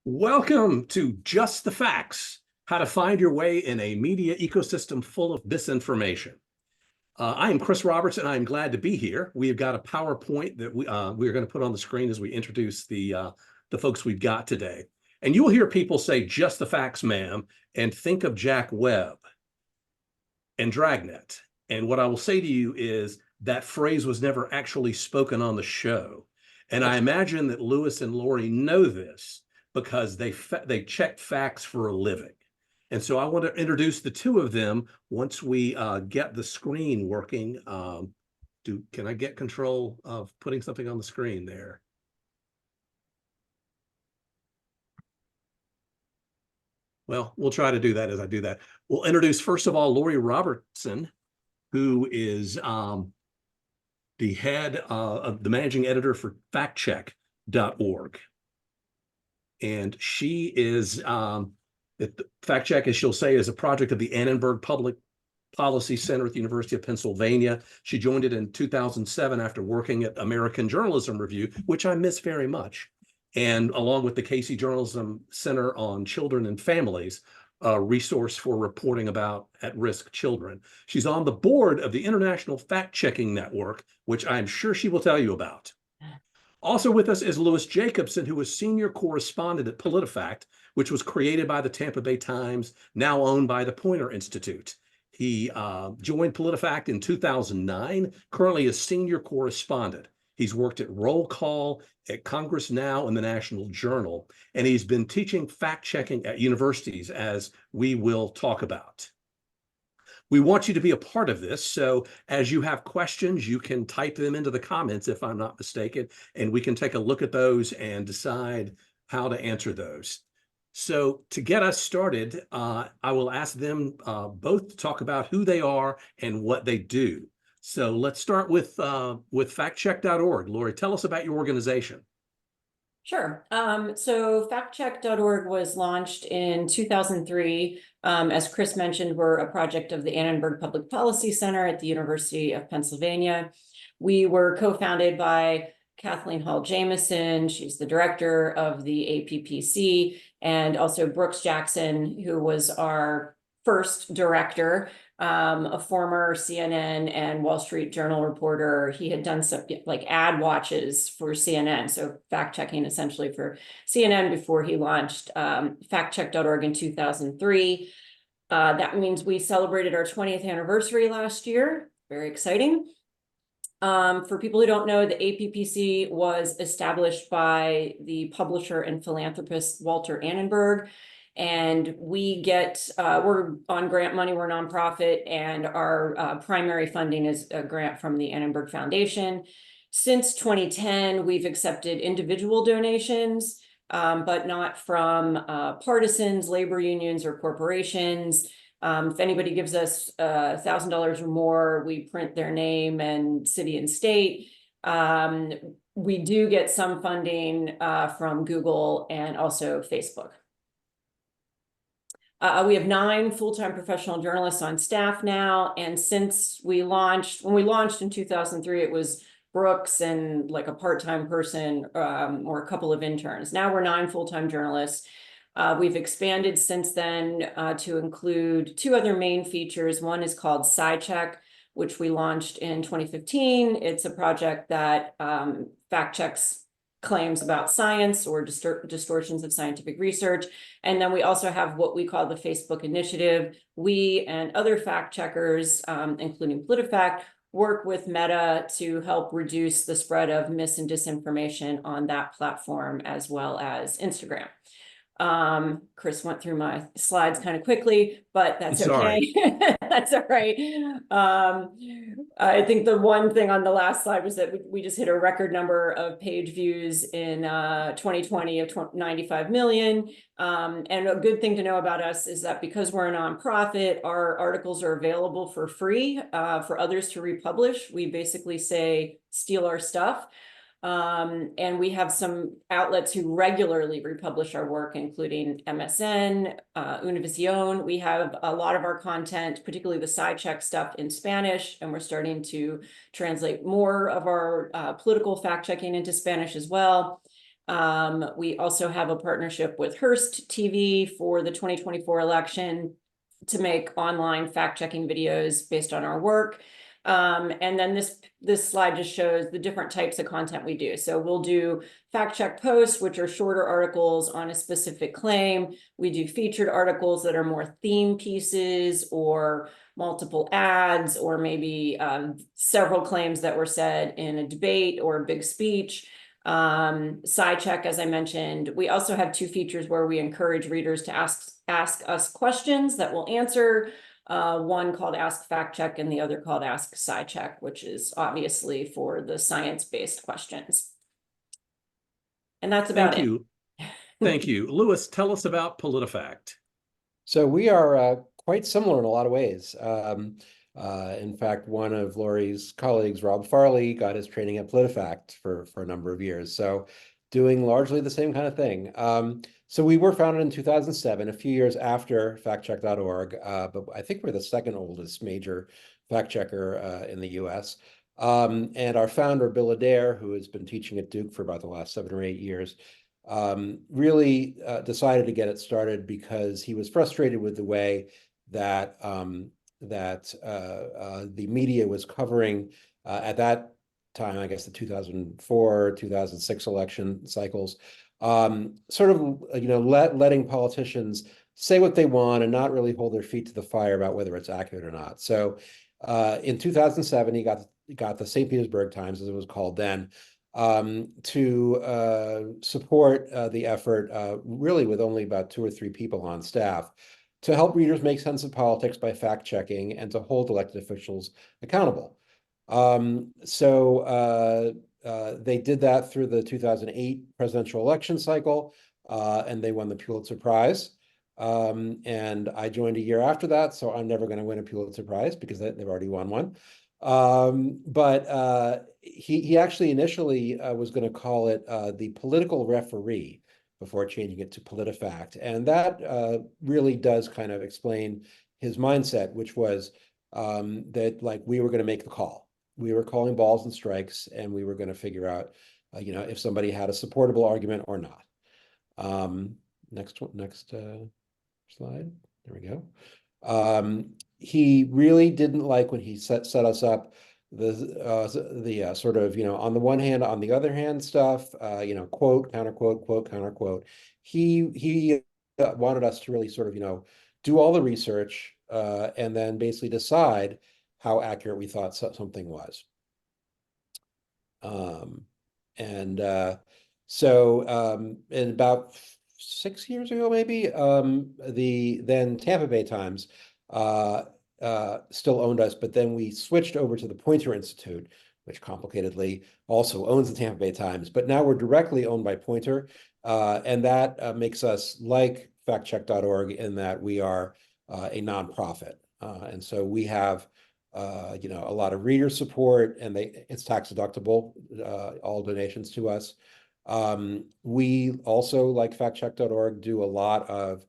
Welcome to Just the Facts, how to find your way in a media ecosystem full of misinformation. I am Chris Robertson. I'm glad to be here. We've got a PowerPoint that we're going to put on the screen as we introduce the folks we've got today. And you'll hear people say, just the facts, ma'am, and think of Jack Webb and Dragnet. And what I will say to you is that phrase was never actually spoken on the show. And I imagine that Lewis and Lori know this because they check facts for a living. And so I want to introduce the two of them once we get the screen working. Can I get control of putting something on the screen there? Well, we'll try to do that as I do that. We'll introduce, first of all, Lori Robertson, who is the head of the managing editor for factcheck.org. And she is, Fact Check, as she'll say, is a project of the Annenberg Public Policy Center at the University of Pennsylvania. She joined it in 2007 after working at American Journalism Review, which I miss very much. And along with the Casey Journalism Center on Children and Families, a resource for reporting about at-risk children. She's on the board of the International Fact-Checking Network, which I'm sure she will tell you about. Also with us is Louis Jacobson, who is senior correspondent at PolitiFact, which was created by the Tampa Bay Times, now owned by the Poynter Institute. He joined PolitiFact in 2009, currently a senior correspondent. He's worked at Roll Call, at CongressNow, and the National Journal, and he's been teaching fact-checking at universities, as we will talk about. We want you to be a part of this, so as you have questions, you can type them into the comments, if I'm not mistaken, and we can take a look at those and decide how to answer those. So to get us started, I will ask them both to talk about who they are and what they do. So let's start with factcheck.org. Lori, tell us about your organization. Sure. So factcheck.org was launched in 2003. As Chris mentioned, we're a project of the Annenberg Public Policy Center at the University of Pennsylvania. We were co-founded by Kathleen Hall Jameson. She's the director of the APPC, and also Brooks Jackson, who was our first director, a former CNN and Wall Street Journal reporter. He had done some like ad watches for CNN, so fact checking essentially for CNN before he launched factcheck.org in 2003. That means we celebrated our 20th anniversary last year. Very exciting. For people who don't know, the APPC was established by the publisher and philanthropist Walter Annenberg. And we get, we're on grant money, we're a nonprofit, and our primary funding is a grant from the Annenberg Foundation. Since 2010, we've accepted individual donations, but not from partisans, labor unions, or corporations. If anybody gives us $1,000 or more, we print their name and city and state. We do get some funding from Google and also Facebook. We have 9 full-time professional journalists on staff now, and since when we launched in 2003, it was Brooks and like a part-time person or a couple of interns. Now we're 9 full-time journalists. We've expanded since then to include 2 other main features. One is called SciCheck, which we launched in 2015. It's a project that fact-checks claims about science or distortions of scientific research. And then we also have what we call the Facebook Initiative. We and other fact checkers, including PolitiFact, work with Meta to help reduce the spread of mis and disinformation on that platform, as well as Instagram. Chris went through my slides kind of quickly, but that's okay. That's all right. I think the one thing on the last slide was that we just hit a record number of page views in 2020 of 95 million. And a good thing to know about us is that because we're a nonprofit, our articles are available for free for others to republish. We basically say, steal our stuff. And we have some outlets who regularly republish our work, including MSN, Univision. We have a lot of our content, particularly the SciCheck stuff, in Spanish, and we're starting to translate more of our political fact-checking into Spanish as well. We also have a partnership with Hearst TV for the 2024 election to make online fact-checking videos based on our work. And then this slide just shows the different types of content we do. So we'll do fact-check posts, which are shorter articles on a specific claim. We do featured articles that are more theme pieces or multiple ads, or maybe several claims that were said in a debate or a big speech. Side check, as I mentioned. We also have two features where we encourage readers to ask us questions that we'll answer. One called Ask Fact Check and the other called Ask Side Check, which is obviously for the science-based questions. And that's about Thank you. Thank you. Louis, tell us about PolitiFact. So we are quite similar in a lot of ways. In fact, one of Lori's colleagues, Rob Farley, got his training at PolitiFact for a number of years. So doing largely the same kind of thing. So we were founded in 2007, a few years after factcheck.org, but I think we're the second oldest major fact checker in the US. And our founder, Bill Adair, who has been teaching at Duke for about the last 7 or 8 years, really decided to get it started because he was frustrated with the way that the media was covering at that time, I guess the 2004, 2006 election cycles, sort of, letting politicians say what they want and not really hold their feet to the fire about whether it's accurate or not. So in 2007, he got the St. Petersburg Times, as it was called then, to support the effort, really with only about 2 or 3 people on staff, to help readers make sense of politics by fact-checking and to hold elected officials accountable. They did that through the 2008 presidential election cycle, and they won the Pulitzer Prize. And I joined a year after that, so I'm never going to win a Pulitzer Prize because they've already won one. But he actually initially was going to call it the political referee before changing it to PolitiFact. And that really does kind of explain his mindset, which was that we were going to make the call. We were calling balls and strikes, and we were going to figure out, if somebody had a supportable argument or not. Next slide. There we go. He really didn't like when he set us up the sort of, on the one hand, on the other hand stuff, quote, counterquote, quote, counterquote. He wanted us to really sort of, do all the research and then basically decide how accurate we thought something was. In about 6 years ago, maybe, the then Tampa Bay Times still owned us, but then we switched over to the Poynter Institute, which complicatedly also owns the Tampa Bay Times. But now we're directly owned by Poynter, and that makes us like factcheck.org in that we are a nonprofit. And so we have a lot of reader support, and it's tax deductible, all donations to us. We also, like factcheck.org, do a lot of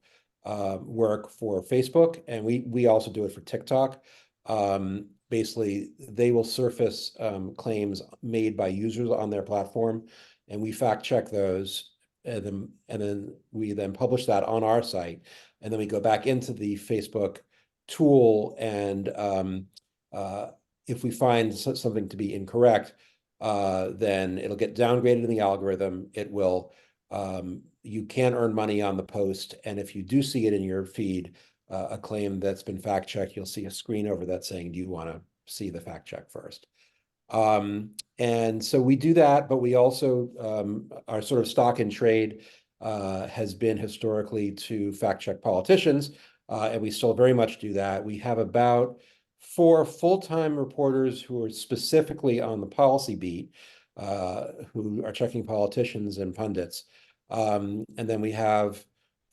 work for Facebook, and we also do it for TikTok. Basically, they will surface claims made by users on their platform, and we fact check those, and then we publish that on our site, and then we go back into the Facebook tool, and if we find something to be incorrect, then it'll get downgraded in the algorithm. It will, you can earn money on the post, and if you do see it in your feed, a claim that's been fact checked, you'll see a screen over that saying, do you want to see the fact check first? And so we do that, but we also, our sort of stock in trade has been historically to fact check politicians, and we still very much do that. We have about 4 full-time reporters who are specifically on the policy beat, who are checking politicians and pundits. And then we have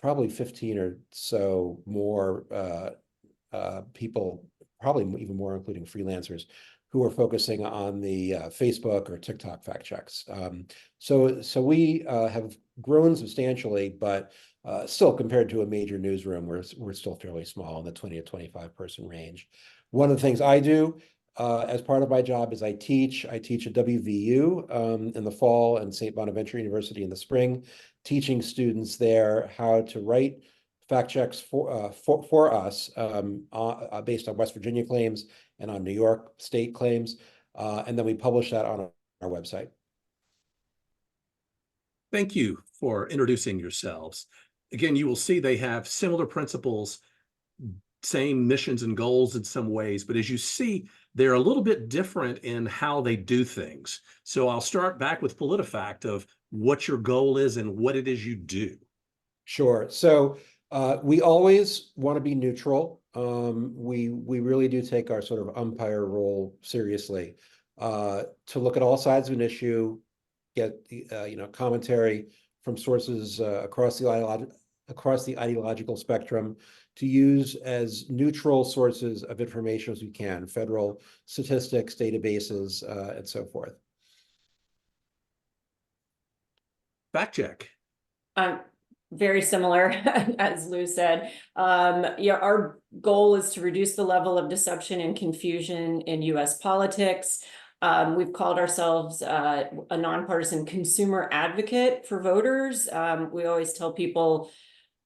probably 15 or so more people, probably even more, including freelancers, who are focusing on the Facebook or TikTok fact checks. So we have grown substantially, but still, compared to a major newsroom, we're still fairly small in the 20 to 25 person range. One of the things I do as part of my job is I teach at WVU in the fall and St. Bonaventure University in the spring, teaching students there how to write fact checks for us based on West Virginia claims and on New York state claims. And then we publish that on our website. Thank you for introducing yourselves. Again, you will see they have similar principles, same missions and goals in some ways, but as you see, they're a little bit different in how they do things. So I'll start back with PolitiFact of what your goal is and what it is you do. Sure. So we always want to be neutral. We really do take our sort of umpire role seriously, to look at all sides of an issue, get commentary from sources across the ideological spectrum, to use as neutral sources of information as we can, federal statistics, databases, and so forth. Fact check. Very similar, as Lou said. Yeah, our goal is to reduce the level of deception and confusion in US politics. We've called ourselves a nonpartisan consumer advocate for voters. We always tell people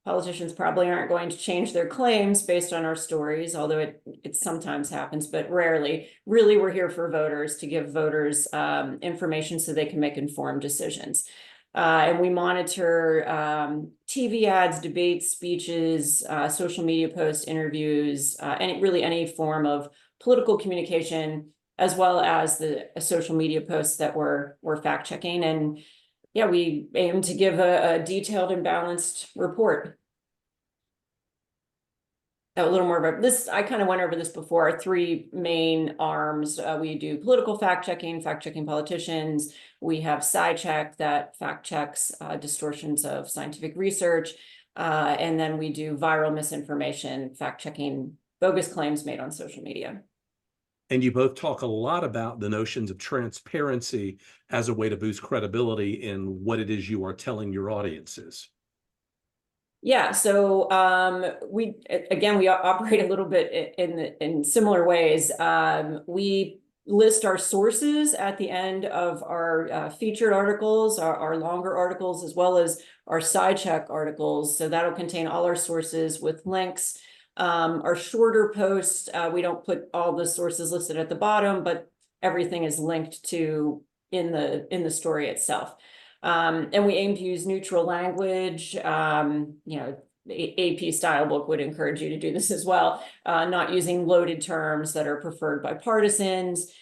politicians probably aren't going to change their claims based on our stories, although it sometimes happens, but rarely. Really, we're here for voters, to give voters information so they can make informed decisions. And we monitor TV ads, debates, speeches, social media posts, interviews, and really any form of political communication, as well as the social media posts that we're fact checking. And yeah, we aim to give a detailed and balanced report. A little more about this. I kind of went over this before. Our three main arms. We do political fact checking politicians. We have SciCheck that fact checks distortions of scientific research. And then we do viral misinformation, fact checking bogus claims made on social media. And you both talk a lot about the notions of transparency as a way to boost credibility in what it is you are telling your audiences. Yeah, so we operate a little bit in similar ways. We list our sources at the end of our featured articles, our longer articles, as well as our SciCheck articles. So that'll contain all our sources with links. Our shorter posts, we don't put all the sources listed at the bottom, but everything is linked to in the story itself. And we aim to use neutral language. AP style book would encourage you to do this as well. Not using loaded terms that are preferred by partisans.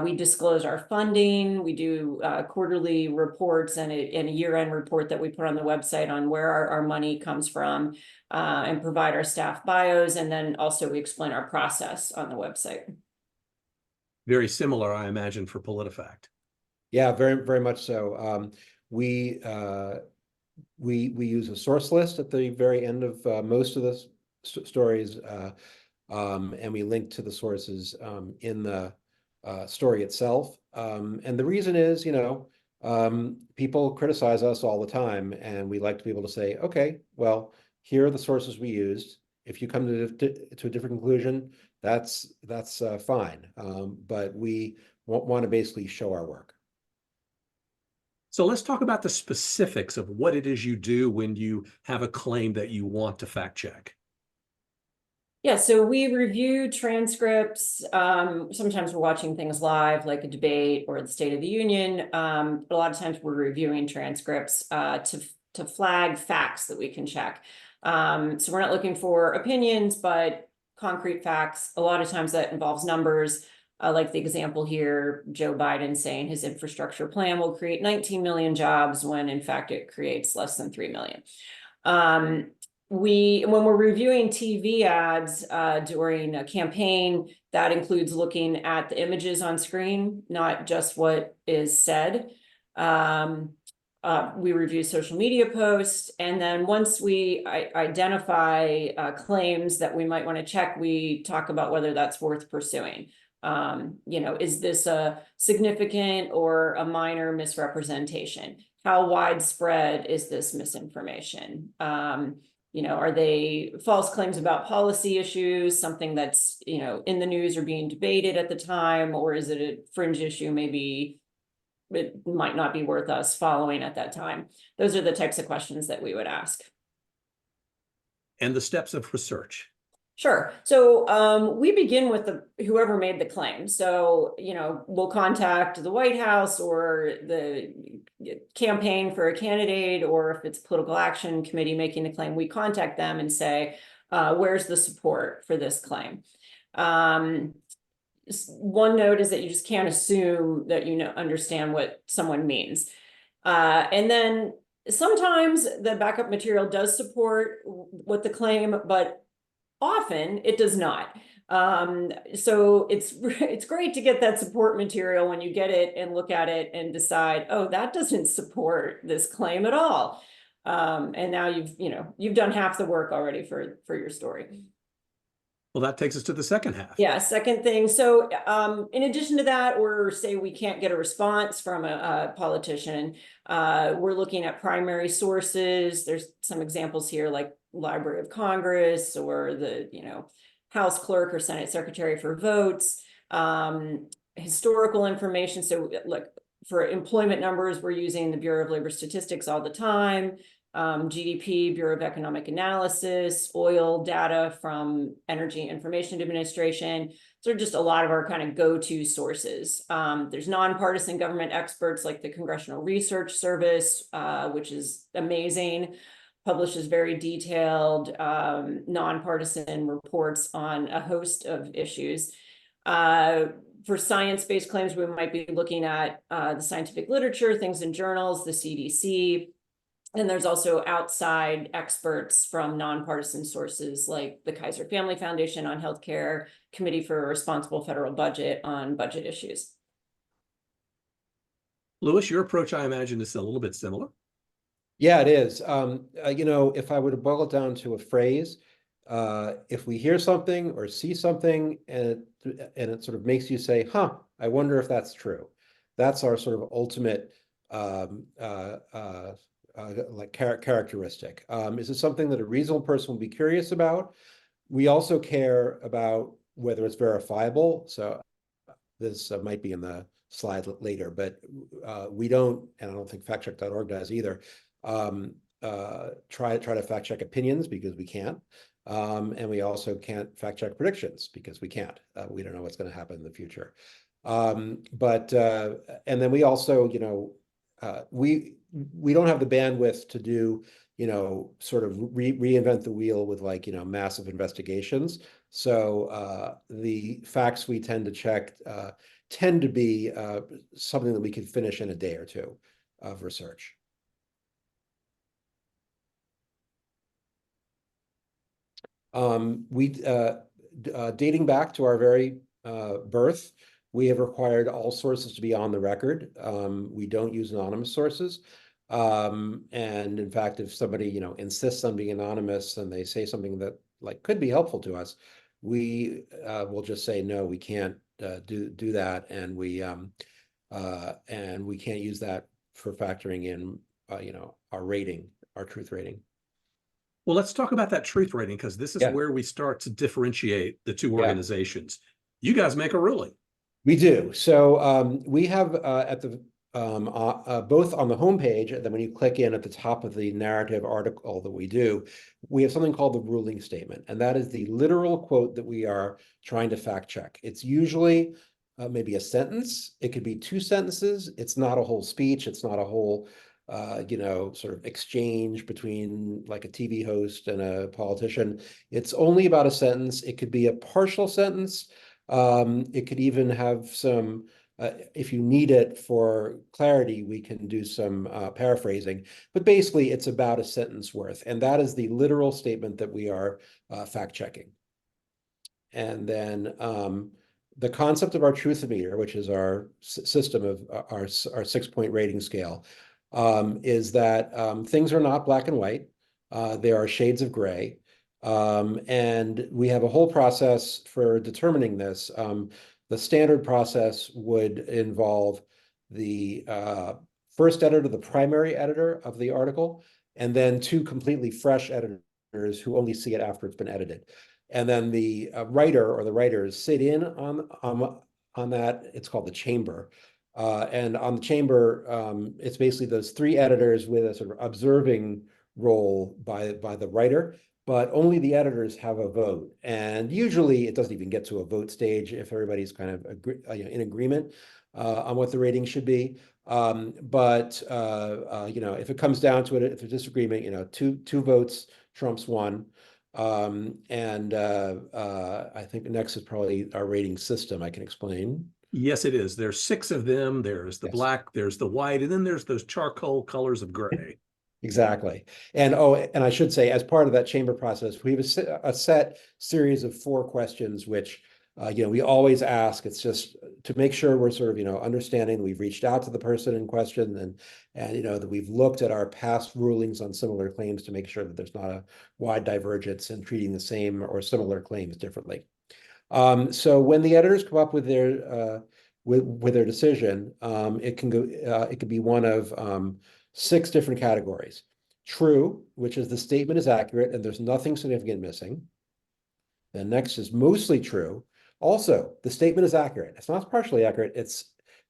We disclose our funding. We do quarterly reports and a year-end report that we put on the website on where our money comes from, and provide our staff bios. And then also we explain our process on the website. Very similar, I imagine, for PolitiFact. Yeah, very, very much so. We use a source list at the very end of most of the stories, and we link to the sources in the story itself. And the reason is, people criticize us all the time, and we like to be able to say, okay, well, here are the sources we used. If you come to a different conclusion, that's fine. But we want to basically show our work. So let's talk about the specifics of what it is you do when you have a claim that you want to fact check. Yeah, so we review transcripts. Sometimes we're watching things live, like a debate or the State of the Union. A lot of times we're reviewing transcripts to flag facts that we can check. So we're not looking for opinions, but concrete facts. A lot of times that involves numbers. Like the example here, Joe Biden saying his infrastructure plan will create 19 million jobs when in fact it creates less than 3 million. When we're reviewing TV ads during a campaign, that includes looking at the images on screen, not just what is said. We review social media posts, and then once we identify claims that we might want to check, we talk about whether that's worth pursuing. Is this a significant or a minor misrepresentation? How widespread is this misinformation? Are they false claims about policy issues, something that's, in the news or being debated at the time, or is it a fringe issue? Maybe it might not be worth us following at that time. Those are the types of questions that we would ask. And the steps of research. Sure. So we begin with whoever made the claim. So, we'll contact the White House or the campaign for a candidate, or if it's political action committee making the claim, we contact them and say, where's the support for this claim? One note is that you just can't assume that understand what someone means. And then sometimes the backup material does support what the claim, but often it does not. So it's great to get that support material when you get it and look at it and decide, oh, that doesn't support this claim at all. And now you've done half the work already for your story. Well, that takes us to the second half. Yeah, second thing. So in addition to that, or say we can't get a response from a politician, we're looking at primary sources. There's some examples here like Library of Congress or the, House clerk or Senate secretary for votes, historical information. So like for employment numbers, we're using the Bureau of Labor Statistics all the time. GDP, Bureau of Economic Analysis, oil data from Energy Information Administration. So just a lot of our kind of go-to sources. There's nonpartisan government experts like the Congressional Research Service, which is amazing, publishes very detailed nonpartisan reports on a host of issues. For science-based claims, we might be looking at the scientific literature, things in journals, the CDC. And there's also outside experts from nonpartisan sources like the Kaiser Family Foundation on healthcare, Committee for a Responsible Federal Budget on budget issues. Louis, your approach, I imagine, is a little bit similar. Yeah, it is. If I were to boil it down to a phrase, if we hear something or see something and it sort of makes you say, huh, I wonder if that's true. That's our sort of ultimate characteristic. Is it something that a reasonable person will be curious about? We also care about whether it's verifiable. So this might be in the slide later, but we don't, and I don't think factcheck.org does either, try to fact check opinions because we can't. And we also can't fact check predictions because we can't. We don't know what's going to happen in the future. And then we also, we don't have the bandwidth to do, sort of reinvent the wheel with like, massive investigations. So the facts we tend to check tend to be something that we can finish in a day or two of research. Dating back to our very birth, we have required all sources to be on the record. We don't use anonymous sources. And in fact, if somebody, insists on being anonymous and they say something that like could be helpful to us, we will just say, no, we can't do that. And we can't use that for factoring in, our rating, our truth rating. Well, let's talk about that truth rating, because this is where we start to differentiate the two organizations. You guys make a ruling. We do. So we have at the both on the homepage, and then when you click in at the top of the narrative article that we do, we have something called the ruling statement, and that is the literal quote that we are trying to fact check. It's usually maybe a sentence. It could be 2 sentences. It's not a whole speech. It's not a whole sort of exchange between like a TV host and a politician. It's only about a sentence. It could be a partial sentence. It could even have some, if you need it for clarity, we can do some paraphrasing, but basically it's about a sentence worth. And that is the literal statement that we are fact checking. And then the concept of our truth meter, which is our system of our 6-point rating scale, is that things are not black and white. There are shades of gray. And we have a whole process for determining this. The standard process would involve the first editor, the primary editor of the article, and then 2 completely fresh editors who only see it after it's been edited. And then the writer or the writers sit in on that. It's called the chamber. And on the chamber, it's basically those three editors with a sort of observing role by the writer, but only the editors have a vote. And usually it doesn't even get to a vote stage if everybody's kind of in agreement on what the rating should be. But if it comes down to it, if there's disagreement, two votes trumps one. And I think next is probably our rating system. I can explain. Yes, it is. There's 6 of them. There's the Yes. black, there's the white, and then there's those charcoal colors of gray. Exactly. And and I should say, as part of that chamber process, we have a set series of 4 questions, which we always ask. It's just to make sure we're sort of understanding we've reached out to the person in question, and that we've looked at our past rulings on similar claims to make sure that there's not a wide divergence in treating the same or similar claims differently. So when the editors come up with their decision, it could be one of 6 different categories. True, which is the statement is accurate and there's nothing significant missing. Then next is mostly true. Also, the statement is accurate. It's not partially accurate.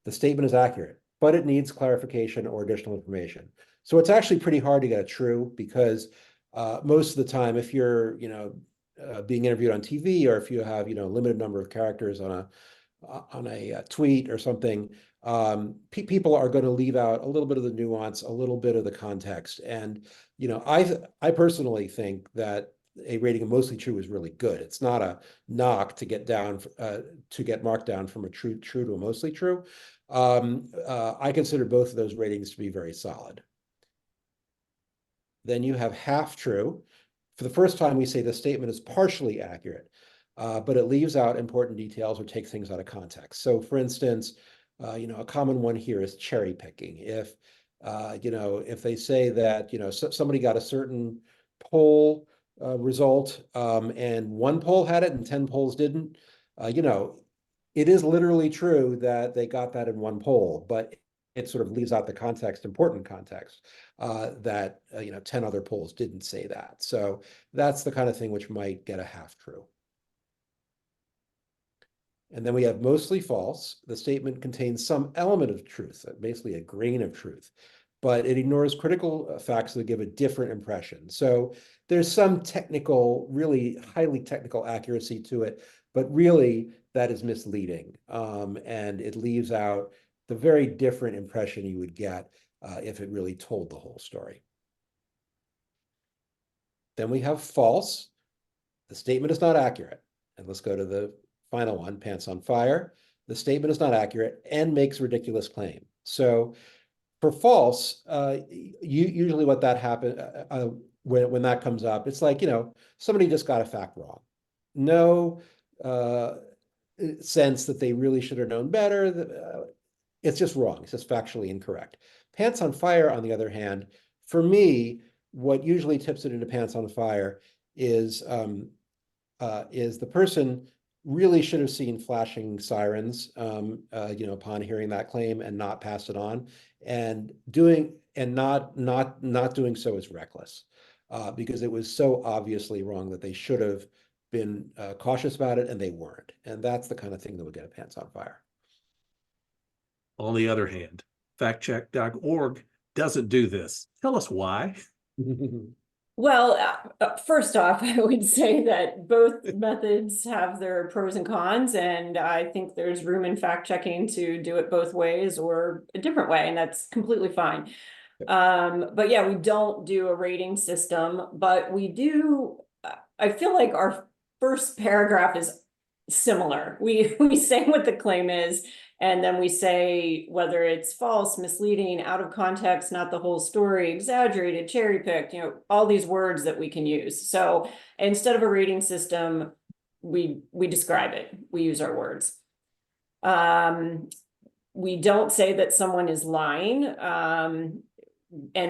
The statement is accurate, but it needs clarification or additional information. So it's actually pretty hard to get a true, because most of the time, if you're being interviewed on TV, or if you have a limited number of characters on a tweet or something, people are going to leave out a little bit of the nuance, a little bit of the context. And I personally think that a rating of mostly true is really good. It's not a knock to get marked down from a true to a mostly true. I consider both of those ratings to be very solid. Then you have half true. For the first time, we say the statement is partially accurate, but it leaves out important details or takes things out of context. So for instance, a common one here is cherry picking. If they say that, somebody got a certain poll result, and one poll had it and 10 polls didn't, it is literally true that they got that in one poll, but it sort of leaves out the context, important context, that 10 other polls didn't say that. So that's the kind of thing which might get a half true. And then we have mostly false. The statement contains some element of truth, basically a grain of truth, but it ignores critical facts that give a different impression. So there's some technical, really highly technical accuracy to it, but really that is misleading. And it leaves out the very different impression you would get if it really told the whole story. Then we have false. The statement is not accurate. And let's go to the final one, pants on fire. The statement is not accurate and makes a ridiculous claim. So for false, usually what that happens when that comes up, it's like, somebody just got a fact wrong. No sense that they really should have known better. It's just wrong. It's just factually incorrect. Pants on fire, on the other hand, for me, what usually tips it into pants on fire is the person really should have seen flashing sirens, upon hearing that claim and not passed it on, and not doing so is reckless, because it was so obviously wrong that they should have been cautious about it, and they weren't. And that's the kind of thing that would get a pants on fire. On the other hand, factcheck.org doesn't do this. Tell us why. Well, first off, I would say that both methods have their pros and cons, and I think there's room in fact checking to do it both ways or a different way, and that's completely fine. But yeah, we don't do a rating system, but we do. I feel like our first paragraph is similar. We say what the claim is, and then we say whether it's false, misleading, out of context, not the whole story, exaggerated, cherry picked, all these words that we can use. So instead of a rating system, we describe it. We use our words. We don't say that someone is lying. And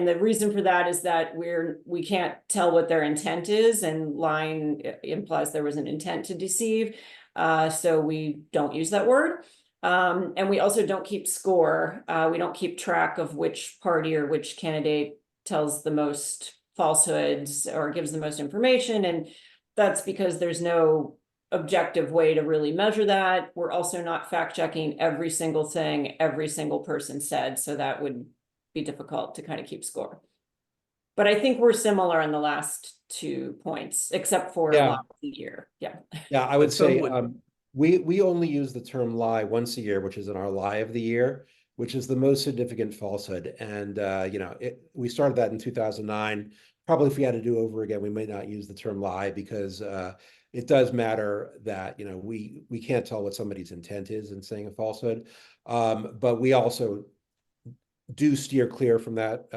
the reason for that is that we can't tell what their intent is, and lying implies there was an intent to deceive. So we don't use that word. And we also don't keep score. We don't keep track of which party or which candidate tells the most falsehoods or gives the most information. And that's because there's no objective way to really measure that. We're also not fact checking every single thing every single person said. So that would be difficult to kind of keep score. But I think we're similar in the last 2 points, except for Yeah. lie of the year. Yeah. Yeah, I would But some say would- we only use the term lie once a year, which is in our lie of the year, which is the most significant falsehood. And we started that in 2009. Probably if we had to do over again, we may not use the term lie because it does matter that we can't tell what somebody's intent is in saying a falsehood. But we also do steer clear from that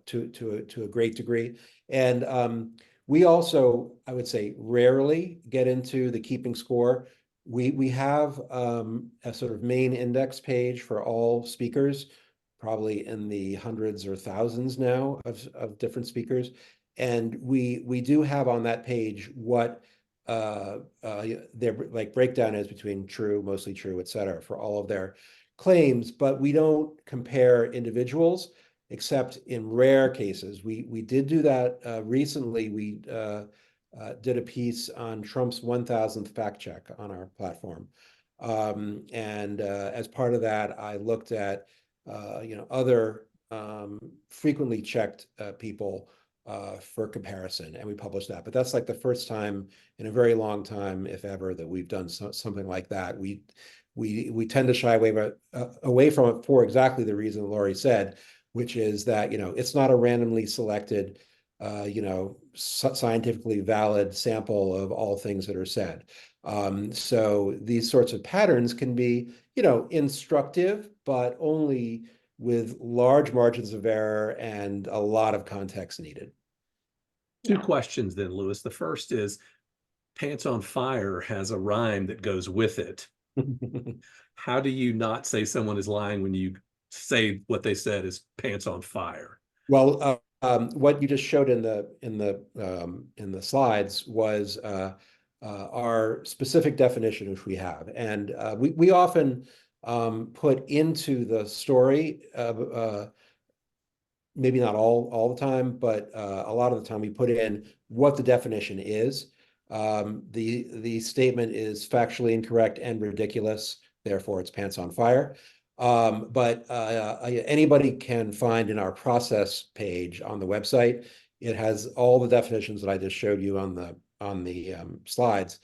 to a great degree. And we also, I would say, rarely get into the keeping score. We have a sort of main index page for all speakers, probably in the hundreds or thousands now of different speakers. And we do have on that page what their like breakdown is between true, mostly true, et cetera, for all of their claims, but we don't compare individuals except in rare cases. We did do that recently. We did a piece on Trump's 1000th fact check on our platform. And as part of that, I looked at other frequently checked people for comparison, and we published that. But that's like the first time in a very long time, if ever, that we've done something like that. We tend to shy away from it for exactly the reason Laurie said, which is that it's not a randomly selected scientifically valid sample of all things that are said. So these sorts of patterns can be instructive, but only with large margins of error and a lot of context needed. Two questions then, Lewis. The first is, pants on fire has a rhyme that goes with it. How do you not say someone is lying when you say what they said is pants on fire? Well, what you just showed in the slides was our specific definition, which we have, and we often put into the story, maybe not all the time, but a lot of the time we put in what the definition is. The statement is factually incorrect and ridiculous, therefore it's pants on fire. But anybody can find in our process page on the website. It has all the definitions that I just showed you on the slides,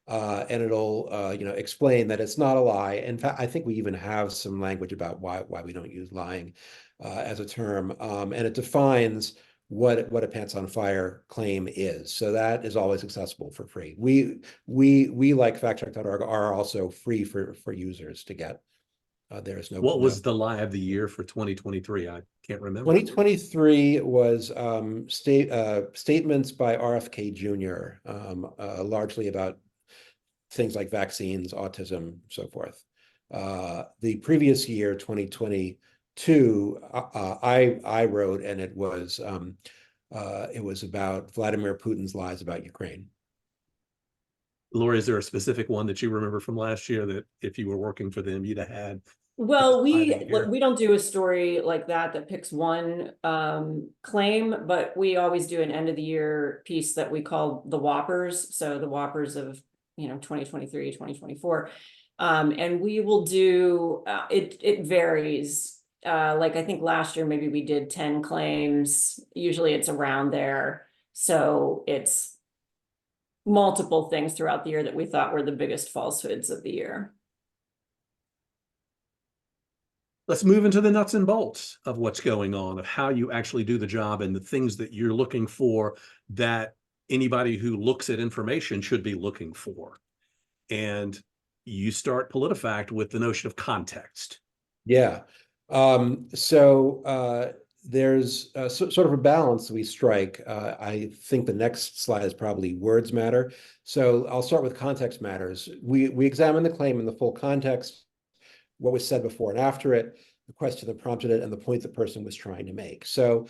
and it'll explain that it's not a lie. In fact, I think we even have some language about why we don't use lying as a term, and it defines what a pants on fire claim is. So that is always accessible for free. We like factcheck.org are also free for users to get. There's no. What was the lie of the year for 2023? I can't remember. 2023 was statements by RFK Jr., largely about things like vaccines, autism, so forth. The previous year, 2022, I wrote, and it was about Vladimir Putin's lies about Ukraine. Laura, is there a specific one that you remember from last year that if you were working for them, you'd have had? Well, we don't do a story like that picks one claim, but we always do an end of the year piece that we call the Whoppers. So the Whoppers of 2023, 2024. And we will do it varies. Like I think last year maybe we did 10 claims. Usually it's around there. So it's multiple things throughout the year that we thought were the biggest falsehoods of the year. Let's move into the nuts and bolts of what's going on, of how you actually do the job and the things that you're looking for that anybody who looks at information should be looking for. And you start PolitiFact with the notion of context. Yeah. So there's sort of a balance we strike. I think the next slide is probably words matter. So I'll start with context matters. We examine the claim in the full context, what was said before and after it, the question that prompted it, and the point the person was trying to make. So,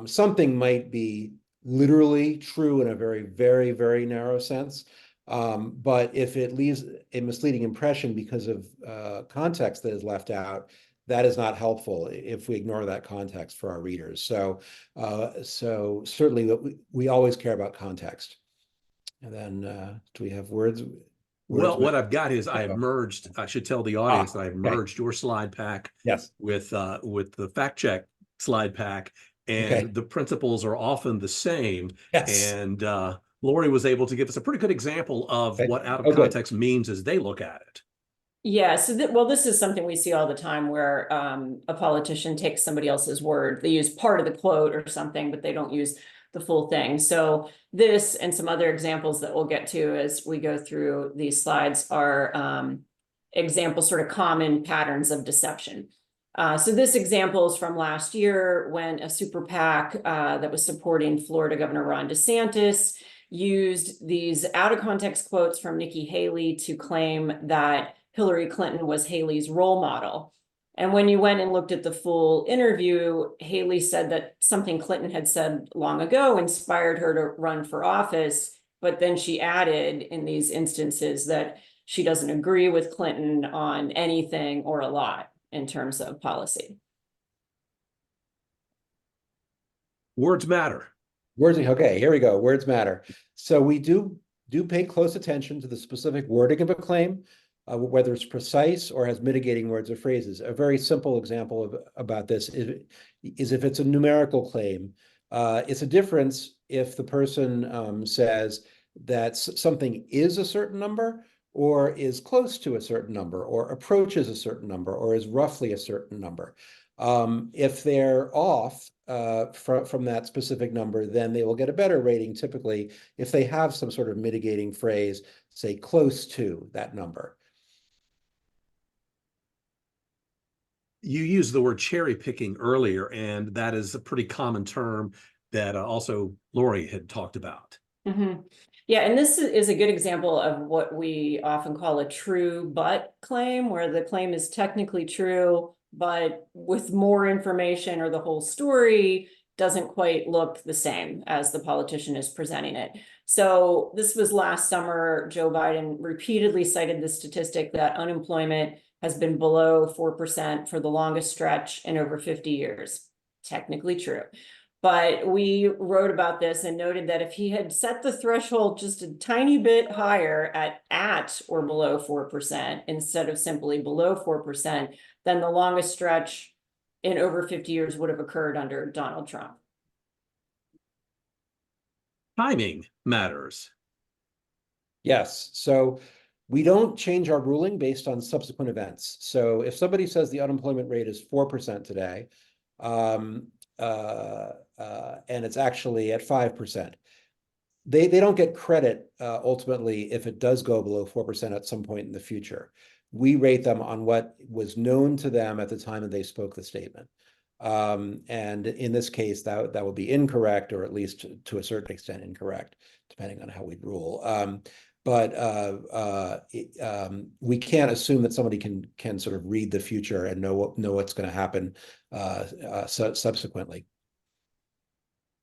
something might be literally true in a very, very, very narrow sense. But if it leaves a misleading impression because of context that is left out, that is not helpful if we ignore that context for our readers. So, so certainly we always care about context. And then, do we have words? Well, what I've got is I have merged, I should tell the audience that I've okay. merged your slide pack Yes. with the fact check slide pack, and Okay. the principles are often the same. Yes. And Lori was able to give us a pretty good example of Okay. what out of Oh, good. context means as they look at it. Yeah, so well, this is something we see all the time where a politician takes somebody else's word. They use part of the quote or something, but they don't use the full thing. So this and some other examples that we'll get to as we go through these slides are examples, sort of common patterns of deception. So this example is from last year when a super PAC that was supporting Florida Governor Ron DeSantis used these out of context quotes from Nikki Haley to claim that Hillary Clinton was Haley's role model. And when you went and looked at the full interview, Haley said that something Clinton had said long ago inspired her to run for office. But then she added in these instances that she doesn't agree with Clinton on anything or a lot in terms of policy. Words matter. Words, okay, here we go. Words matter. So we do pay close attention to the specific wording of a claim, whether it's precise or has mitigating words or phrases. A very simple example about this is if it's a numerical claim. It's a difference if the person says that something is a certain number, or is close to a certain number, or approaches a certain number, or is roughly a certain number. If they're off from that specific number, then they will get a better rating typically if they have some sort of mitigating phrase, say close to that number. You used the word cherry picking earlier, and that is a pretty common term that also Lori had talked about. Mm-hmm. Yeah, and this is a good example of what we often call a true but claim, where the claim is technically true, but with more information or the whole story doesn't quite look the same as the politician is presenting it. So this was last summer. Joe Biden repeatedly cited the statistic that unemployment has been below 4% for the longest stretch in over 50 years. Technically true. But we wrote about this and noted that if he had set the threshold just a tiny bit higher at or below 4% instead of simply below 4%, then the longest stretch in over 50 years would have occurred under Donald Trump. Timing matters. Yes. So we don't change our ruling based on subsequent events. So if somebody says the unemployment rate is 4% today, and it's actually at 5%, they don't get credit ultimately if it does go below 4% at some point in the future. We rate them on what was known to them at the time that they spoke the statement. And in this case, that would be incorrect, or at least to a certain extent incorrect, depending on how we rule. But we can't assume that somebody can sort of read the future and know what's going to happen subsequently.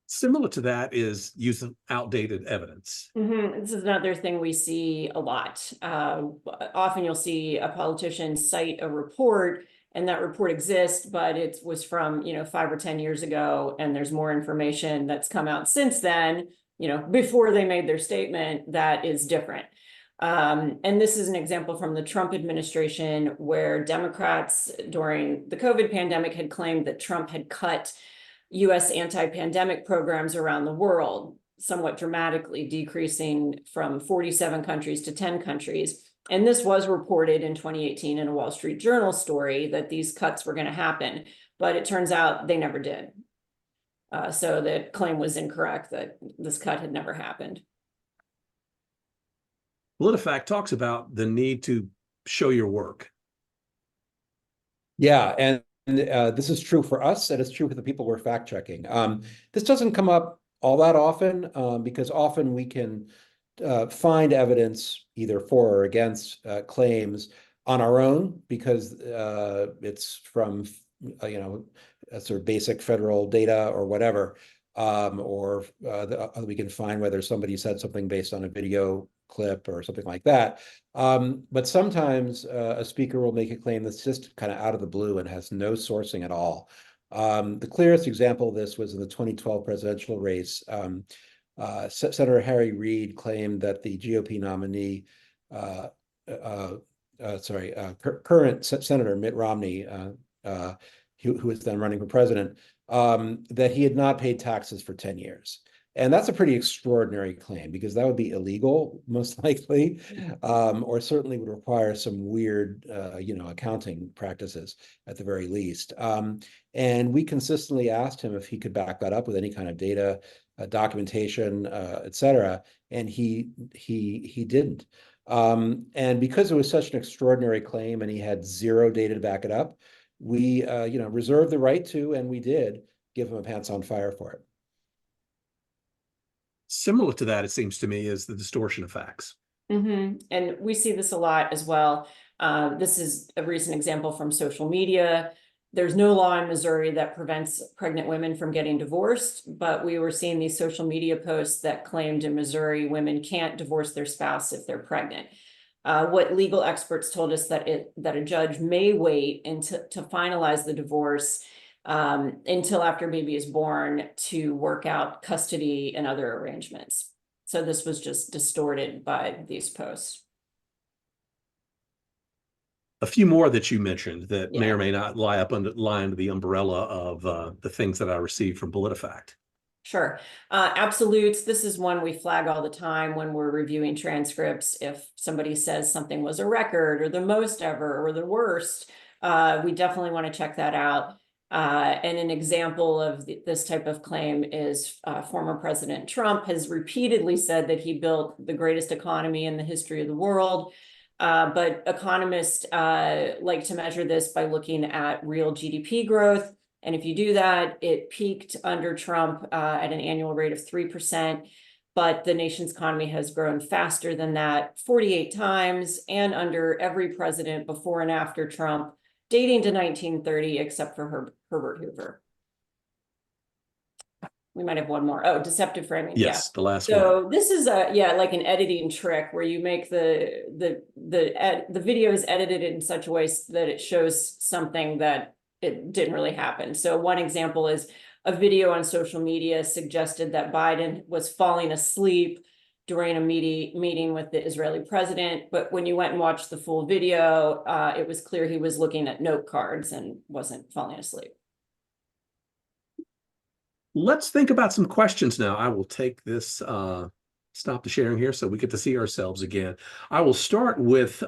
Similar to that is using outdated evidence. Mm-hmm. This is another thing we see a lot. Often you'll see a politician cite a report, and that report exists, but it was from 5 or 10 years ago, and there's more information that's come out since then, before they made their statement, that is different. And this is an example from the Trump administration, where Democrats during the COVID pandemic had claimed that Trump had cut US anti-pandemic programs around the world, somewhat dramatically, decreasing from 47 countries to 10 countries. And this was reported in 2018 in a Wall Street Journal story that these cuts were going to happen, but it turns out they never did. So the claim was incorrect that this cut had never happened. PolitiFact talks about the need to show your work. Yeah, and this is true for us, and it's true for the people we're fact checking. This doesn't come up all that often because often we can find evidence either for or against claims on our own because it's from sort of basic federal data or whatever, or we can find whether somebody said something based on a video clip or something like that. But sometimes a speaker will make a claim that's just kind of out of the blue and has no sourcing at all. The clearest example of this was in the 2012 presidential race. Senator Harry Reid claimed that the GOP nominee, current Senator Mitt Romney, who was then running for president, that he had not paid taxes for 10 years. And that's a pretty extraordinary claim because that would be illegal, most likely, or certainly would require some weird, accounting practices at the very least. And we consistently asked him if he could back that up with any kind of data, documentation, et cetera, and he didn't. And because it was such an extraordinary claim and he had zero data to back it up, we, reserved the right to, and we did give him a pants on fire for it. Similar to that, it seems to me, is the distortion of facts. And we see this a lot as well. This is a recent example from social media. There's no law in Missouri that prevents pregnant women from getting divorced, but we were seeing these social media posts that claimed in Missouri women can't divorce their spouse if they're pregnant. What legal experts told us that a judge may wait to finalize the divorce until after baby is born to work out custody and other arrangements. So this was just distorted by these posts. A few more that you mentioned that may or may not lie under the umbrella of the things that I received from PolitiFact. Sure. Absolutes. This is one we flag all the time when we're reviewing transcripts. If somebody says something was a record or the most ever or the worst, we definitely want to check that out. And an example of this type of claim is former President Trump has repeatedly said that he built the greatest economy in the history of the world. But economists like to measure this by looking at real GDP growth. And if you do that, it peaked under Trump at an annual rate of 3%. But the nation's economy has grown faster than that 48 times and under every president before and after Trump, dating to 1930, except for Herbert Hoover. We might have one more. Oh, deceptive framing. Yes, the last one. So this is like an editing trick where you make the video is edited in such a way that it shows something that it didn't really happen. So one example is a video on social media suggested that Biden was falling asleep during a meeting with the Israeli president. But when you went and watched the full video, it was clear he was looking at note cards and wasn't falling asleep. Let's think about some questions now. I will take this, stop the sharing here so we get to see ourselves again. I will start with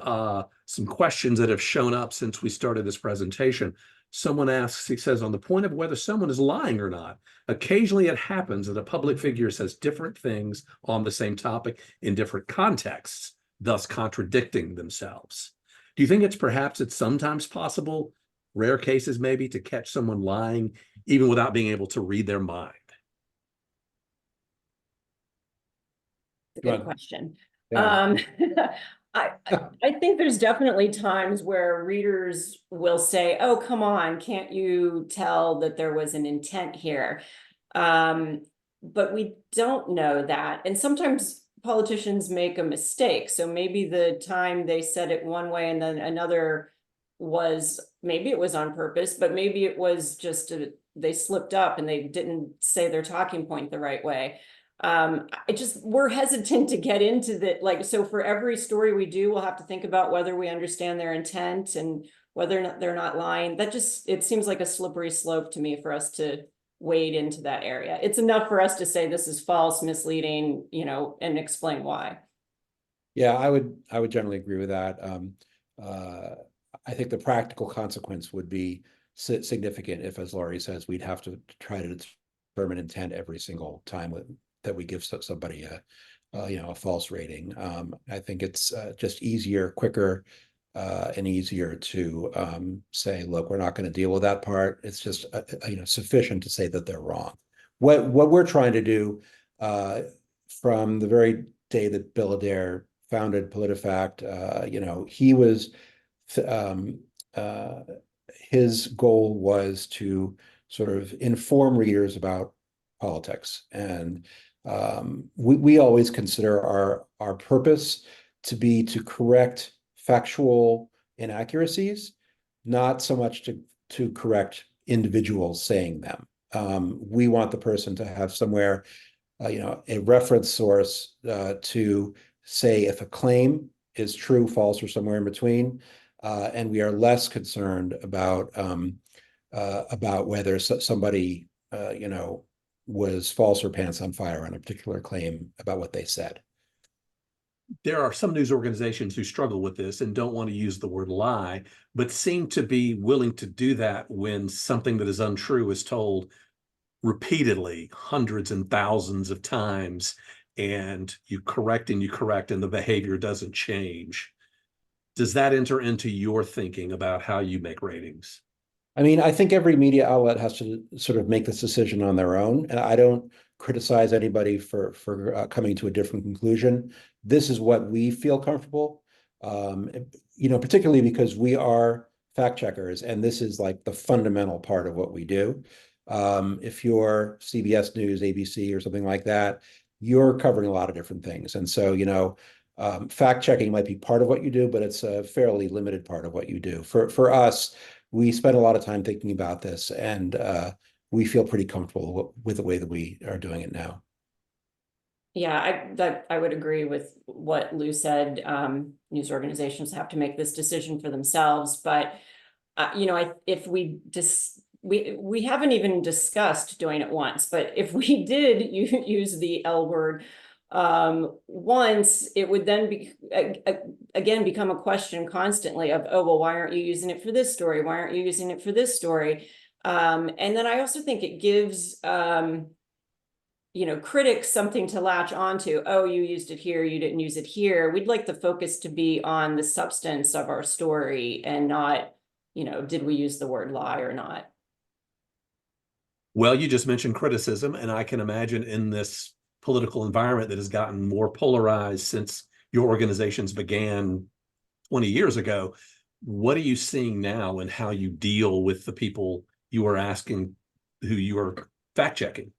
some questions that have shown up since we started this presentation. Someone asks, he says, on the point of whether someone is lying or not, occasionally it happens that a public figure says different things on the same topic in different contexts, thus contradicting themselves. Do you think it's sometimes possible, rare cases maybe, to catch someone lying even without being able to read their mind? Good question. Yeah. I think there's definitely times where readers will say, oh, come on, can't you tell that there was an intent here? But we don't know that. And sometimes politicians make a mistake. So maybe the time they said it one way and then another maybe it was on purpose, but maybe it was just they slipped up and they didn't say their talking point the right way. We're hesitant to get into that. So for every story we do, we'll have to think about whether we understand their intent and whether or not they're not lying. It seems like a slippery slope to me for us to wade into that area. It's enough for us to say this is false, misleading, and explain why. Yeah, I would generally agree with that. I think the practical consequence would be significant if, as Laurie says, we'd have to try to determine intent every single time that we give somebody a false rating. I think it's just easier, quicker, and easier to say, look, we're not going to deal with that part. It's just sufficient to say that they're wrong. What we're trying to do from the very day that Bill Adair founded PolitiFact, he was his goal was to sort of inform readers about politics and We always consider our purpose to be to correct factual inaccuracies, not so much to correct individuals saying them. We want the person to have somewhere, a reference source to say if a claim is true, false, or somewhere in between, and we are less concerned about whether somebody was false or pants on fire on a particular claim about what they said. There are some news organizations who struggle with this and don't want to use the word lie, but seem to be willing to do that when something that is untrue is told repeatedly, hundreds and thousands of times, and you correct and the behavior doesn't change. Does that enter into your thinking about how you make ratings? I mean, I think every media outlet has to sort of make this decision on their own, and I don't criticize anybody for coming to a different conclusion. This is what we feel comfortable, particularly because we are fact checkers, and this is like the fundamental part of what we do. If you're CBS News, ABC, or something like that, you're covering a lot of different things, and so fact checking might be part of what you do, but it's a fairly limited part of what you do. For us, we spend a lot of time thinking about this, and we feel pretty comfortable with the way that we are doing it now. Yeah, I would agree with what Lou said. News organizations have to make this decision for themselves, but if we haven't even discussed doing it once, but if we did use the L word once, it would then be again become a question constantly of, oh, well, why aren't you using it for this story? Why aren't you using it for this story? And then I also think it gives critics something to latch onto. Oh, you used it here, you didn't use it here. We'd like the focus to be on the substance of our story and not, did we use the word lie or not? Well, you just mentioned criticism, and I can imagine in this political environment that has gotten more polarized since your organizations began 20 years ago, what are you seeing now and how you deal with the people you are asking, who you are fact checking?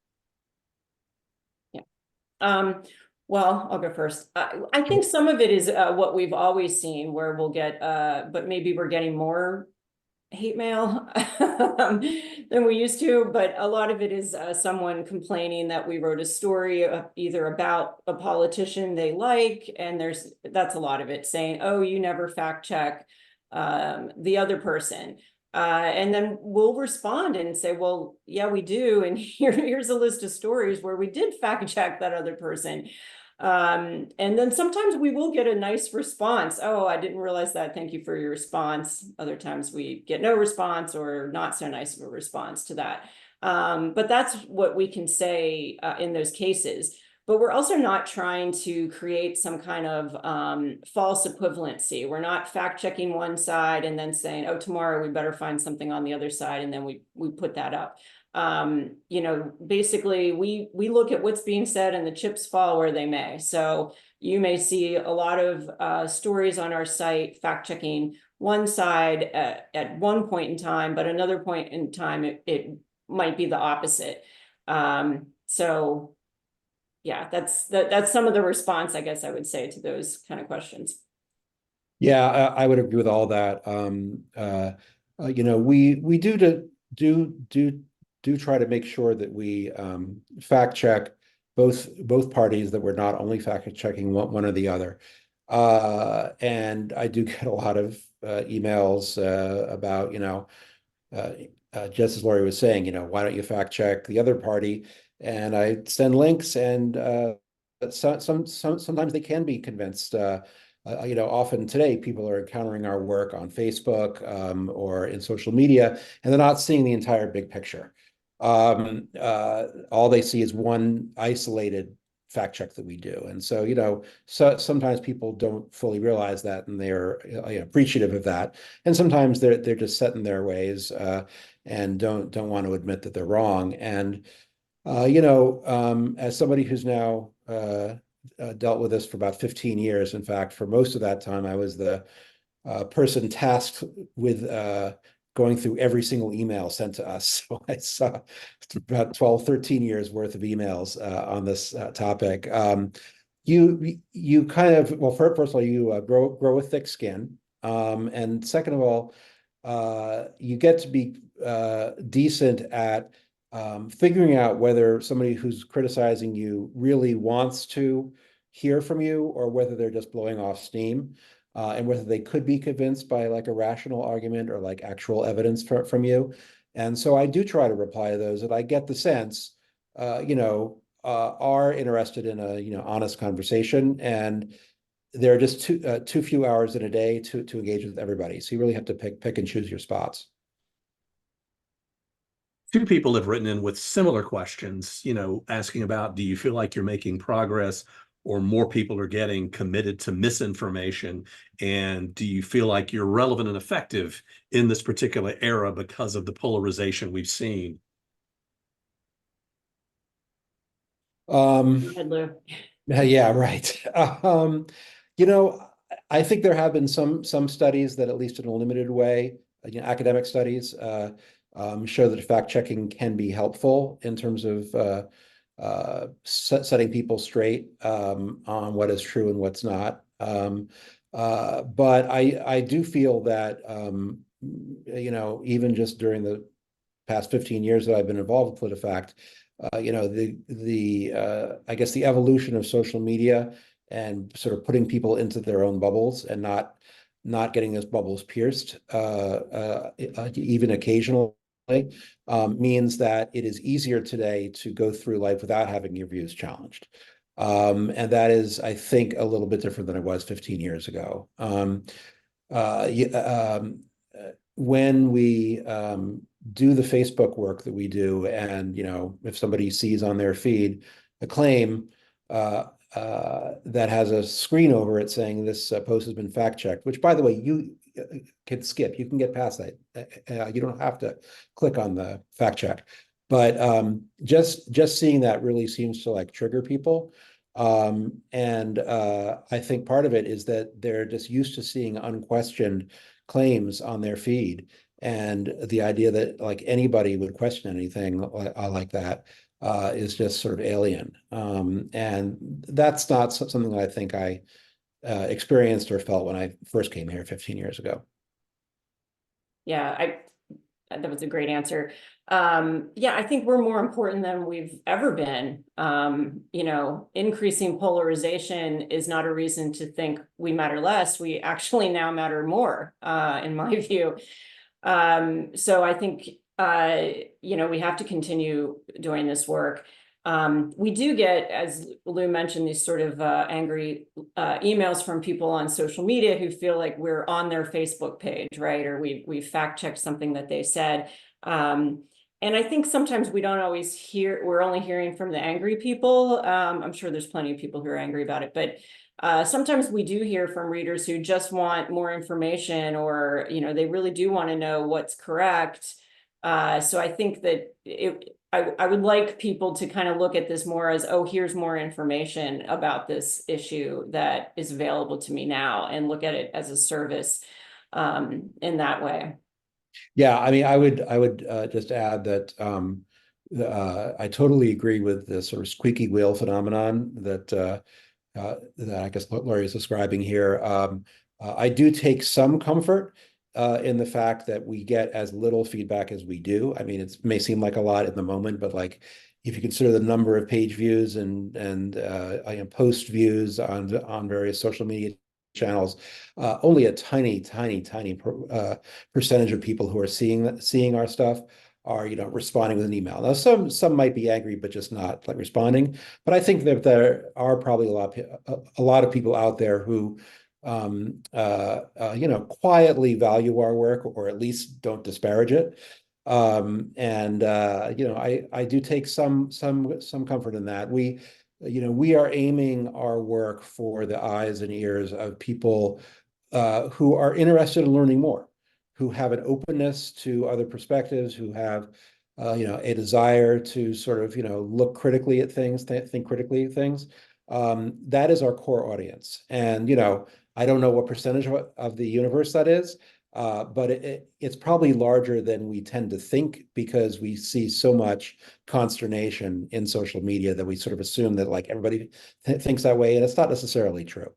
Yeah. Well, I'll go first. I think some of it is what we've always seen, where we'll get, but maybe we're getting more hate mail than we used to, but a lot of it is someone complaining that we wrote a story either about a politician they like, and that's a lot of it, saying, oh, you never fact check the other person. And then we'll respond and say, well, yeah, we do, and here's a list of stories where we did fact check that other person. And then sometimes we will get a nice response. Oh, I didn't realize that. Thank you for your response. Other times we get no response or not so nice of a response to that. But that's what we can say in those cases. But we're also not trying to create some kind of false equivalency. We're not fact checking one side and then saying, oh, tomorrow we better find something on the other side, and then we put that up. Basically we look at what's being said and the chips fall where they may. So you may see a lot of stories on our site fact checking one side at one point in time, but another point in time it might be the opposite. So yeah, that's some of the response, I guess I would say, to those kind of questions. Yeah, I would agree with all that. We do try to make sure that we fact check both parties, that we're not only fact checking one or the other. And I do get a lot of emails about, just as Lori was saying, why don't you fact check the other party? And I send links, and sometimes they can be convinced. Often today people are encountering our work on Facebook or in social media, and they're not seeing the entire big picture. All they see is one isolated fact check that we do. And so, sometimes people don't fully realize that, and they're appreciative of that. And sometimes they're just set in their ways and don't want to admit that they're wrong. And as somebody who's now dealt with this for about 15 years, in fact, for most of that time, I was the person tasked with going through every single email sent to us. So I saw about 12, 13 years worth of emails on this topic. You kind of, well, first of all, you grow a thick skin. And second of all, you get to be decent at figuring out whether somebody who's criticizing you really wants to hear from you or whether they're just blowing off steam, and whether they could be convinced by like a rational argument or like actual evidence from you. And so I do try to reply to those that I get the sense, are interested in a honest conversation, and there are just too few hours in a day to engage with everybody. So you really have to pick and choose your spots. Two people have written in with similar questions, asking about, do you feel like you're making progress or more people are getting committed to misinformation? And do you feel like you're relevant and effective in this particular era because of the polarization we've seen? Yeah, right. I think there have been some studies that, at least in a limited way, academic studies, show that fact checking can be helpful in terms of setting people straight on what is true and what's not. But I do feel that even just during the past 15 years that I've been involved with PolitiFact, I guess the evolution of social media and sort of putting people into their own bubbles and not getting those bubbles pierced, even occasionally, means that it is easier today to go through life without having your views challenged. And that is, I think, a little bit different than it was 15 years ago. When we do the Facebook work that we do, and if somebody sees on their feed a claim that has a screen over it saying this post has been fact checked, which, by the way, you can skip. You can get past that. You don't have to click on the fact check. But just seeing that really seems to like trigger people. And I think part of it is that they're just used to seeing unquestioned claims on their feed. And the idea that like anybody would question anything like that is just sort of alien. And that's not something that I think I experienced or felt when I first came here 15 years ago. Yeah, that was a great answer. Yeah, I think we're more important than we've ever been. Increasing polarization is not a reason to think we matter less. We actually now matter more, in my view. So I think, we have to continue doing this work. We do get, as Lou mentioned, these sort of angry emails from people on social media who feel like we're on their Facebook page, right? Or we fact checked something that they said. And I think sometimes we don't always hear, we're only hearing from the angry people. I'm sure there's plenty of people who are angry about it, but sometimes we do hear from readers who just want more information, or, they really do want to know what's correct. So I think that I would like people to kind of look at this more as, oh, here's more information about this issue that is available to me now, and look at it as a service in that way. Yeah, I mean, I would just add that I totally agree with the sort of squeaky wheel phenomenon that I guess Laurie is describing here. I do take some comfort in the fact that we get as little feedback as we do. I mean, it may seem like a lot in the moment, but like if you consider the number of page views and post views on various social media channels, only a tiny percentage of people who are seeing our stuff are responding with an email. Now some might be angry, but just not like responding. But I think that there are probably a lot of people out there who quietly value our work, or at least don't disparage it. I do take some comfort in that. We are aiming our work for the eyes and ears of people who are interested in learning more, who have an openness to other perspectives, who have a desire to sort of look critically at things, think critically at things. That is our core audience. And I don't know what percentage of the universe that is, But it's probably larger than we tend to think because we see so much consternation in social media that we sort of assume that like everybody thinks that way, and it's not necessarily true.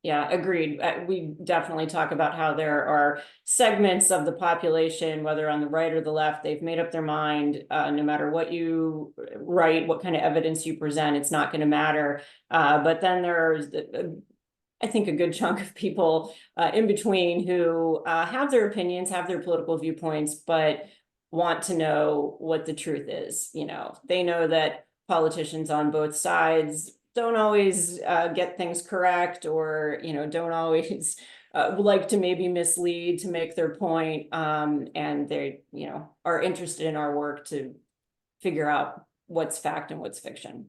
Yeah, agreed. We definitely talk about how there are segments of the population, whether on the right or the left, they've made up their mind, no matter what you write, what kind of evidence you present, it's not going to matter. But then there's, I think, a good chunk of people in between who have their opinions, have their political viewpoints, but want to know what the truth is. You know, they know that politicians on both sides don't always get things correct, or, you know, don't always like to maybe mislead to make their point. And they, you know, are interested in our work to figure out what's fact and what's fiction.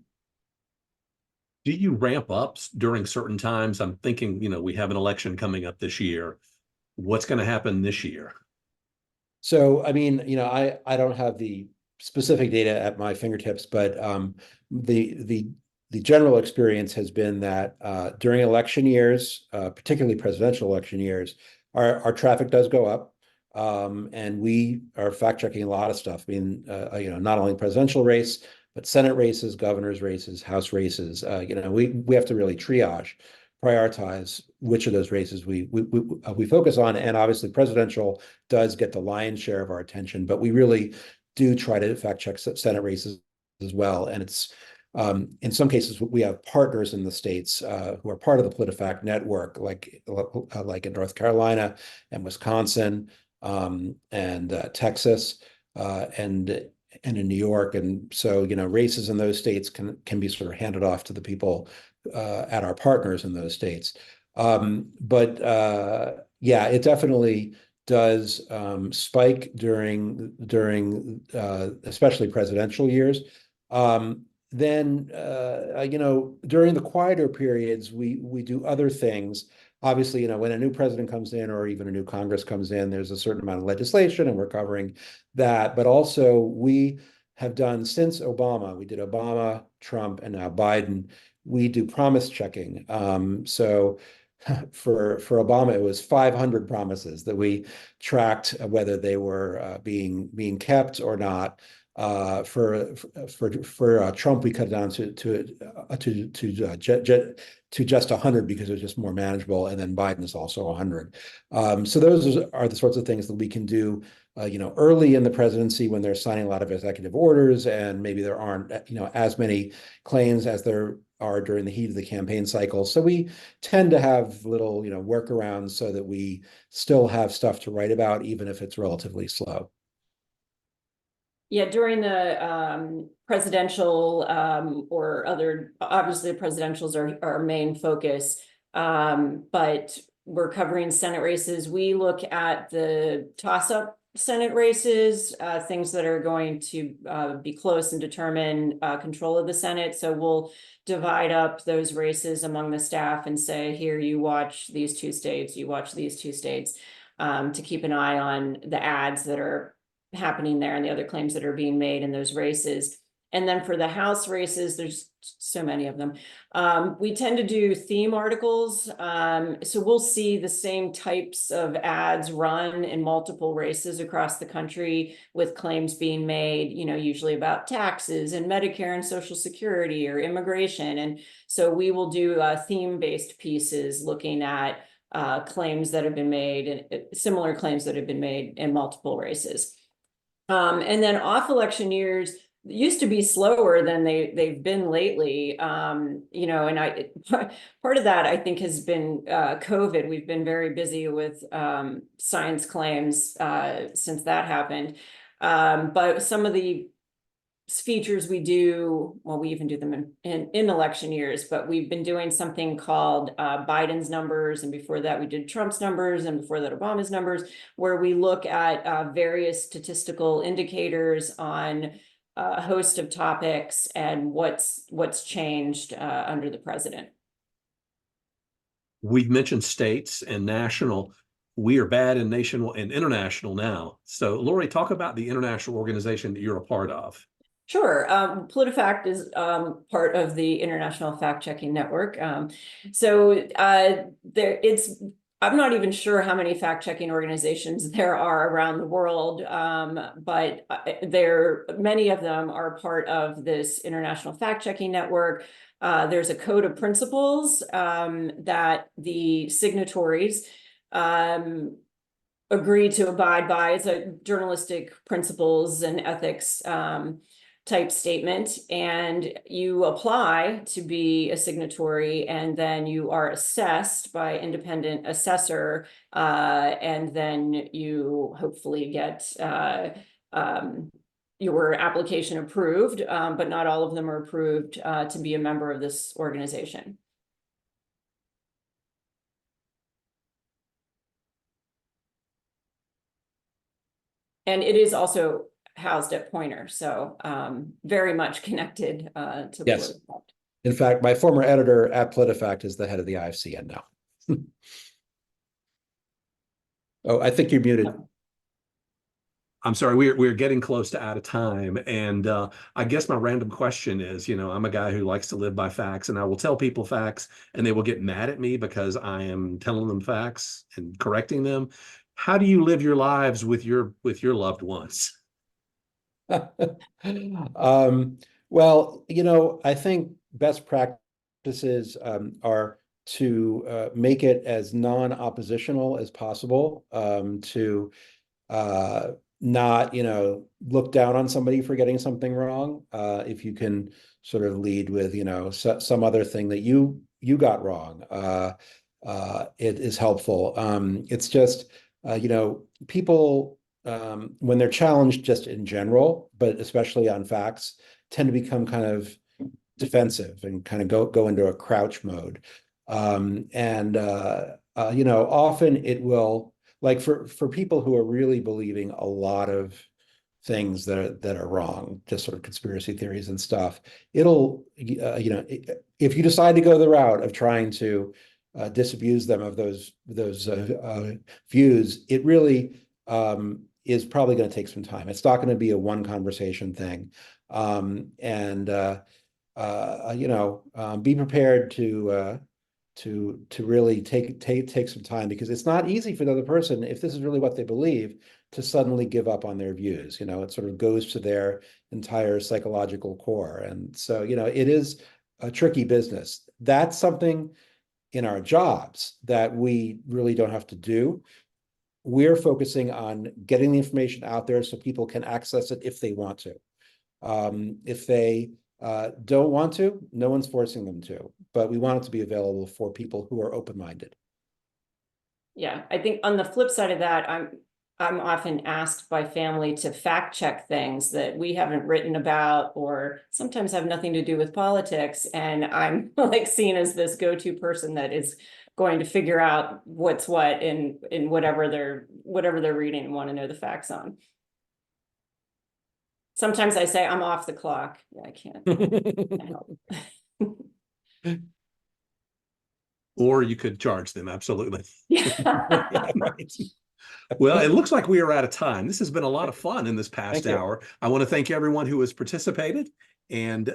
Do you ramp up during certain times? I'm thinking, you know, we have an election coming up this year. What's going to happen this year? So, I mean, you know, I don't have the specific data at my fingertips, but the general experience has been that during election years, particularly presidential election years, our traffic does go up. And we are fact checking a lot of stuff. I mean, you know, not only presidential race, but Senate races, governor's races, House races. You know, we have to really prioritize which of those races we focus on. And obviously, presidential does get the lion's share of our attention, but we really do try to fact check Senate races as well. And it's in some cases, we have partners in the states who are part of the PolitiFact network, like in North Carolina and Wisconsin and Texas and in New York. And so, you know, races in those states can be sort of handed off to the people at our partners in those states. But yeah, it definitely does spike during especially presidential years. Then, you know, during the quieter periods, we do other things. Obviously, you know, when a new president comes in or even a new Congress comes in, there's a certain amount of legislation, and we're covering that. But also, we have done since Obama, we did Obama, Trump, and now Biden, we do promise checking. So for Obama, it was 500 promises that we tracked whether they were being kept or not. For Trump, we cut it down to just 100 because it was just more manageable, and then Biden is also 100. So those are the sorts of things that we can do, you know, early in the presidency when they're signing a lot of executive orders, and maybe there aren't, you know, as many claims as there are during the heat of the campaign cycle. So we tend to have little, you know, workarounds so that we still have stuff to write about, even if it's relatively slow. Yeah, during the presidential or other, obviously the presidentials are our main focus, but we're covering Senate races. We look at the toss-up Senate races, things that are going to be close and determine control of the Senate. So we'll divide up those races among the staff and say, here, you watch these two states, you watch these two states, to keep an eye on the ads that are happening there and the other claims that are being made in those races. And then for the House races, there's so many of them. We tend to do theme articles. So we'll see the same types of ads run in multiple races across the country with claims being made, you know, usually about taxes and Medicare and Social Security or immigration. And so we will do theme-based pieces looking at claims that have been made and similar claims that have been made in multiple races. And then off election years used to be slower than they've been lately. You know, and part of that I think has been COVID. We've been very busy with science claims since that happened. But some of the features we do, well, we even do them in election years, but we've been doing something called Biden's numbers, and before that we did Trump's numbers, and before that Obama's numbers, where we look at various statistical indicators on a host of topics and what's changed under the president. We've mentioned states and national. We are bad in national and international now. So Lori, talk about the international organization that you're a part of. Sure. PolitiFact is part of the International Fact Checking Network. So it's I'm not even sure how many fact-checking organizations there are around the world, but many of them are part of this international fact-checking network. There's a code of principles that the signatories agree to abide by. It's a journalistic principles and ethics type statement, and you apply to be a signatory, and then you are assessed by independent assessor, and then you hopefully get your application approved, but not all of them are approved to be a member of this organization. And it is also housed at Poynter, so very much connected to Yes. PolitiFact. In fact, my former editor at PolitiFact is the head of the IFCN now. Oh, I think you're muted. I'm sorry, we're getting close to out of time. And I guess my random question is, I'm a guy who likes to live by facts, and I will tell people facts and they will get mad at me because I am telling them facts and correcting them. How do you live your lives with your loved ones? Well, I think best practices are to make it as non-oppositional as possible, to not, look down on somebody for getting something wrong. If you can sort of lead with, some other thing that you got wrong, it is helpful. It's just, people, when they're challenged just in general, but especially on facts, tend to become kind of defensive and kind of go into a crouch mode. Often it will, like for people who are really believing a lot of things that are wrong, just sort of conspiracy theories and stuff, it'll, if you decide to go the route of trying to disabuse them of those views, it really is probably going to take some time. It's not going to be a one conversation thing. Be prepared to really take some time, because it's not easy for the other person, if this is really what they believe, to suddenly give up on their views. It sort of goes to their entire psychological core. And so, it is a tricky business. That's something in our jobs that we really don't have to do. We're focusing on getting the information out there so people can access it if they want to. If they don't want to, no one's forcing them to, but we want it to be available for people who are open-minded. Yeah, I think on the flip side of that, I'm often asked by family to fact check things that we haven't written about, or sometimes have nothing to do with politics, and I'm like seen as this go-to person that is going to figure out what's what in whatever they're reading and want to know the facts on. Sometimes I say I'm off the clock. Yeah, I can't help. Or you could charge them, absolutely. Yeah. Well, it looks like we are out of time. This has been a lot of fun in this past hour. I want to thank everyone who has participated, and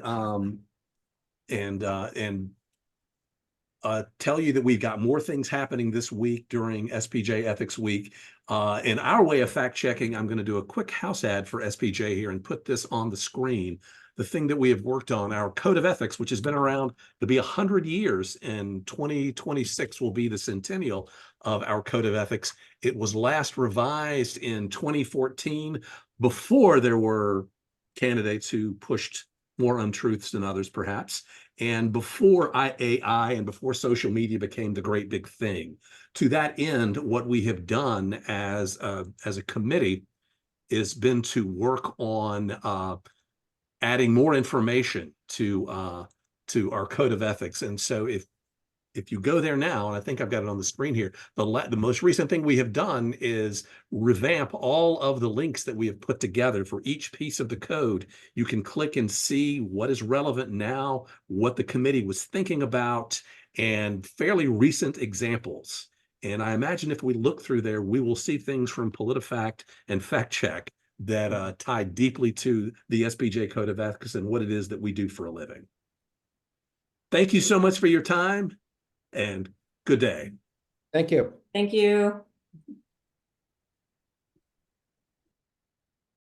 tell you that we've got more things happening this week during SPJ Ethics Week. In our way of fact checking, I'm going to do a quick house ad for SPJ here and put this on the screen. The thing that we have worked on, our code of ethics, which has been around to be 100 years, and 2026 will be the centennial of our code of ethics. It was last revised in 2014, before there were candidates who pushed more untruths than others, perhaps, and before AI and before social media became the great big thing. To that end, what we have done as a committee has been to work on adding more information to our code of ethics. And so if you go there now, and I think I've got it on the screen here, the most recent thing we have done is revamp all of the links that we have put together for each piece of the code. You can click and see what is relevant now, what the committee was thinking about, and fairly recent examples. And I imagine if we look through there, we will see things from PolitiFact and Fact Check that tie deeply to the SPJ Code of Ethics and what it is that we do for a living. Thank you so much for your time, and good day. Thank you. Thank you.